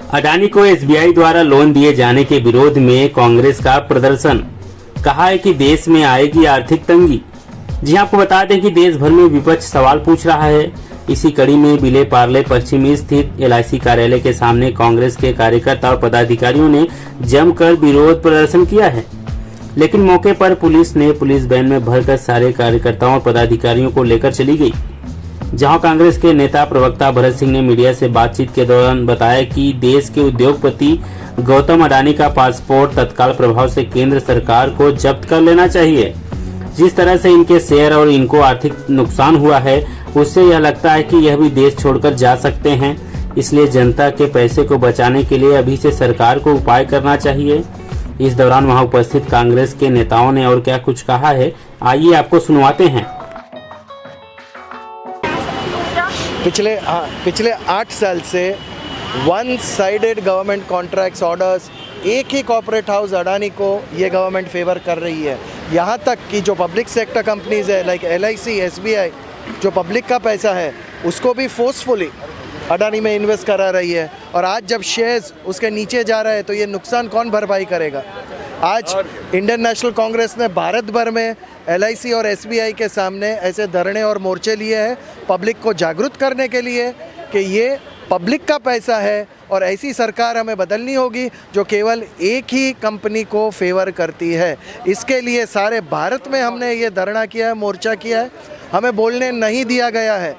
अडानी को एसबीआई द्वारा लोन दिए जाने के विरोध में कांग्रेस का प्रदर्शन। कहा है कि देश में आएगी आर्थिक तंगी। जी आपको बता दें कि देश भर में विपक्ष सवाल पूछ रहा है। इसी कड़ी में विले पार्ले पश्चिमी स्थित एलआईसी कार्यालय के सामने कांग्रेस के कार्यकर्ता और पदाधिकारियों ने जमकर विरोध प्रदर्शन किया है, लेकिन मौके पर पुलिस ने पुलिस वैन में भरकर सारे कार्यकर्ताओं और पदाधिकारियों को लेकर चली गई। जहां कांग्रेस के नेता प्रवक्ता भरत सिंह ने मीडिया से बातचीत के दौरान बताया कि देश के उद्योगपति गौतम अडानी का पासपोर्ट तत्काल प्रभाव से केंद्र सरकार को जब्त कर लेना चाहिए। जिस तरह से इनके शेयर और इनको आर्थिक नुकसान हुआ है, उससे यह लगता है कि यह भी देश छोड़कर जा सकते हैं। इसलिए जनता के पैसे को बचाने के लिए अभी से सरकार को उपाय करना चाहिए। इस दौरान वहां उपस्थित कांग्रेस के नेताओं ने और क्या कुछ कहा है, आइए आपको सुनवाते हैं। पिछले 8 साल से one sided government contracts orders, एक ही कॉर्पोरेट हाउस अडानी को ये गवर्नमेंट फेवर कर रही है। यहाँ तक कि जो पब्लिक सेक्टर कंपनीज है लाइक एलआईसी, एसबीआई, जो पब्लिक का पैसा है उसको भी फोर्सफुली अडानी में इन्वेस्ट करा रही है। और आज जब शेयर्स उसके नीचे जा रहे हैं तो ये नुकसान कौन भरपाई करेगा। आज इंडियन नेशनल कांग्रेस ने भारत भर में एलआईसी और एसबीआई के सामने ऐसे धरने और मोर्चे लिए हैं, पब्लिक को जागरूक करने के लिए कि ये पब्लिक का पैसा है और ऐसी सरकार हमें बदलनी होगी जो केवल एक ही कंपनी को फेवर करती है। इसके लिए सारे भारत में हमने ये धरना किया है, मोर्चा किया है। हमें बोलने नहीं दिया गया है।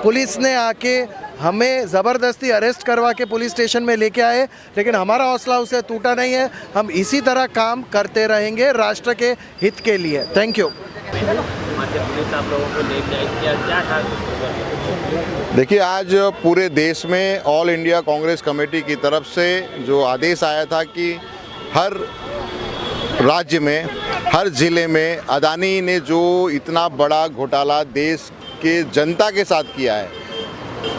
पुलिस ने आके हमें ज़बरदस्ती अरेस्ट करवा के पुलिस स्टेशन में लेके आए, लेकिन हमारा हौसला उसे टूटा नहीं है। हम इसी तरह काम करते रहेंगे राष्ट्र के हित के लिए। Thank you. देखिए, आज पूरे देश में ऑल इंडिया कांग्रेस कमेटी की तरफ से जो आदेश आया था कि हर राज्य में, हर ज़िले में अडानी ने जो इतना बड़ा घोटाला देश के जनता के साथ किया है,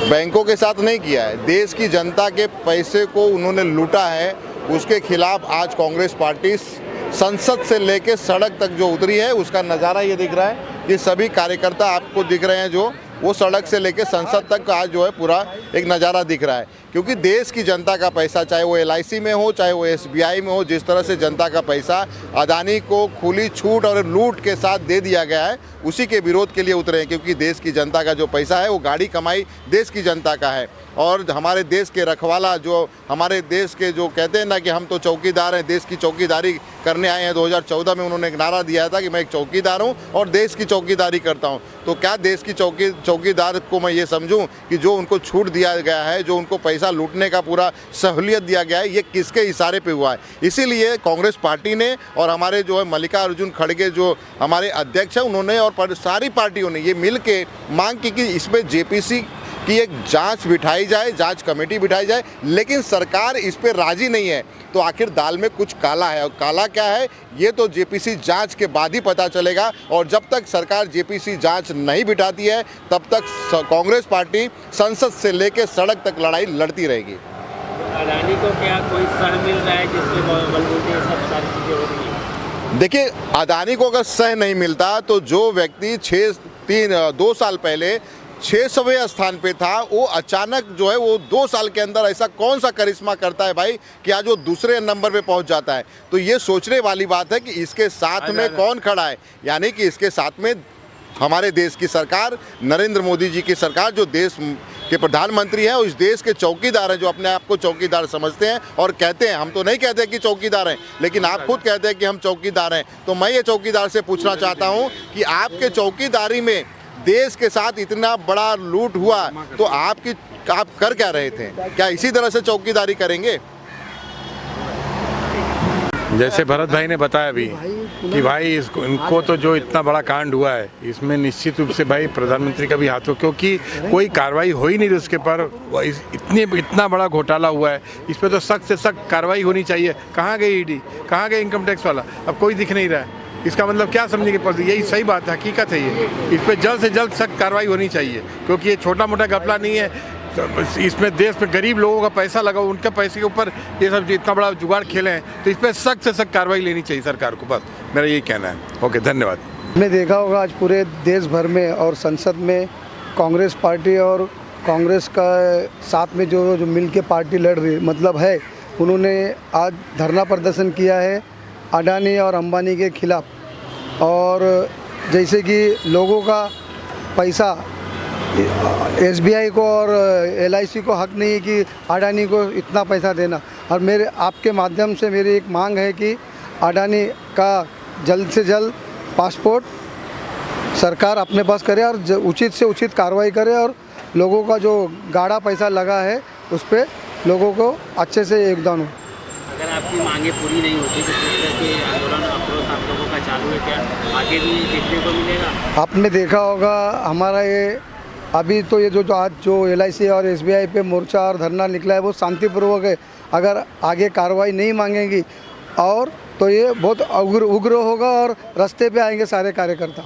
बैंकों के साथ नहीं किया है, देश की जनता के पैसे को उन्होंने लूटा है, उसके खिलाफ आज कांग्रेस पार्टी संसद से लेकर सड़क तक जो उतरी है, उसका नज़ारा ये दिख रहा है कि सभी कार्यकर्ता आपको दिख रहे हैं जो वो सड़क से लेकर संसद तक आज जो है पूरा एक नज़ारा दिख रहा है। क्योंकि देश की जनता का पैसा, चाहे वो एलआईसी में हो, चाहे वो एसबीआई में हो, जिस तरह से जनता का पैसा अडानी को खुली छूट और लूट के साथ दे दिया गया है, उसी के विरोध के लिए उतरे हैं। क्योंकि देश की जनता का जो पैसा है वो गाड़ी कमाई देश की जनता का है। और हमारे देश के रखवाला, जो हमारे देश के जो कहते हैं ना कि हम तो चौकीदार हैं, देश की चौकीदारी करने आए हैं। 2014 में उन्होंने एक नारा दिया था कि मैं एक चौकीदार हूं और देश की चौकीदारी करता हूं। तो क्या देश की चौकीदार को मैं ये समझूं कि जो उनको छूट दिया गया है, जो उनको पैसा लूटने का पूरा सहूलियत दिया गया है, ये किसके इशारे पे हुआ है। इसीलिए कांग्रेस पार्टी ने और हमारे जो है मल्लिकार्जुन खड़गे जो हमारे अध्यक्ष हैं, उन्होंने और सारी पार्टियों ने ये मिल के मांग की कि इसमें जेपीसी की एक जांच बिठाई जाए, जांच कमेटी बिठाई जाए। लेकिन सरकार इस पे राजी नहीं है। तो आखिर दाल में कुछ काला है, और काला क्या है ये तो जेपीसी जांच के बाद ही पता चलेगा। और जब तक सरकार जेपीसी जांच नहीं बिठाती है, तब तक कांग्रेस पार्टी संसद से लेकर सड़क तक लड़ाई लड़ती रहेगी। अडानी को क्या कोई सह मिल रहा है जिसके बलबूते सब सारी चीजें हो रही है? देखिए, अडानी को अगर सह नहीं मिलता तो जो व्यक्ति 2 साल पहले 600वें स्थान पे था, वो अचानक जो है वो 2 साल के अंदर ऐसा कौन सा करिश्मा करता है भाई कि आज वो दूसरे नंबर पे पहुंच जाता है। तो ये सोचने वाली बात है कि इसके साथ में कौन खड़ा है। यानी कि इसके साथ में हमारे देश की सरकार, नरेंद्र मोदी जी की सरकार, जो देश के प्रधानमंत्री हैं, उस देश के चौकीदार हैं, जो अपने आप को चौकीदार समझते हैं और कहते हैं, हम तो नहीं कहते कि चौकीदार हैं, लेकिन आप खुद कहते हैं कि हम चौकीदार हैं। तो मैं ये चौकीदार से पूछना चाहता हूँ कि आपके चौकीदारी में देश के साथ इतना बड़ा लूट हुआ, तो आप कर क्या रहे थे? क्या इसी तरह से चौकीदारी करेंगे? जैसे भरत भाई ने बताया अभी कि भाई इनको तो जो इतना बड़ा कांड हुआ है, इसमें निश्चित रूप से भाई प्रधानमंत्री का भी हाथ हो, क्योंकि कोई कार्रवाई हो ही नहीं उसके पर। इतना बड़ा घोटाला हुआ है, इस पर तो सख्त से सख्त कार्रवाई होनी चाहिए। कहाँ गई ईडी, कहाँ गए इनकम टैक्स वाला? अब कोई दिख नहीं रहा है। इसका मतलब क्या समझेंगे? यही सही बात है, हकीकत है ये। इस पर जल्द से जल्द सख्त कार्रवाई होनी चाहिए, क्योंकि ये छोटा मोटा घपला नहीं है। तो इसमें देश में गरीब लोगों का पैसा लगा, उनके पैसे के ऊपर ये सब इतना बड़ा जुगाड़ खेले हैं, तो इस पर सख्त से सख्त कार्रवाई लेनी चाहिए सरकार को। बस मेरा यही कहना है। ओके, धन्यवाद। आपने देखा होगा आज पूरे देश भर में और संसद में कांग्रेस पार्टी और कांग्रेस का साथ में जो जो मिल के पार्टी लड़ रही मतलब है, उन्होंने आज धरना प्रदर्शन किया है अडानी और अंबानी के खिलाफ़। और जैसे कि लोगों का पैसा SBI को और LIC को हक नहीं है कि अडानी को इतना पैसा देना। और मेरे आपके माध्यम से मेरी एक मांग है कि अडानी का जल्द से जल्द पासपोर्ट सरकार अपने पास करे और उचित से उचित कार्रवाई करे और लोगों का जो गाढ़ा पैसा लगा है उस पर लोगों को अच्छे से योगदान हो। अगर आपकी मांगे पूरी नहीं होती तो किस तरह के आंदोलन अप्रोच आप लोगों का चालू है, क्या आगे भी देखने को मिलेगा? आपने देखा होगा हमारा ये अभी तो ये जो आज जो LIC और SBI पे मोर्चा और धरना निकला है वो शांतिपूर्वक है। अगर आगे कार्रवाई नहीं मांगेंगी और तो ये बहुत उग्र होगा और रास्ते पे आएंगे सारे कार्यकर्ता।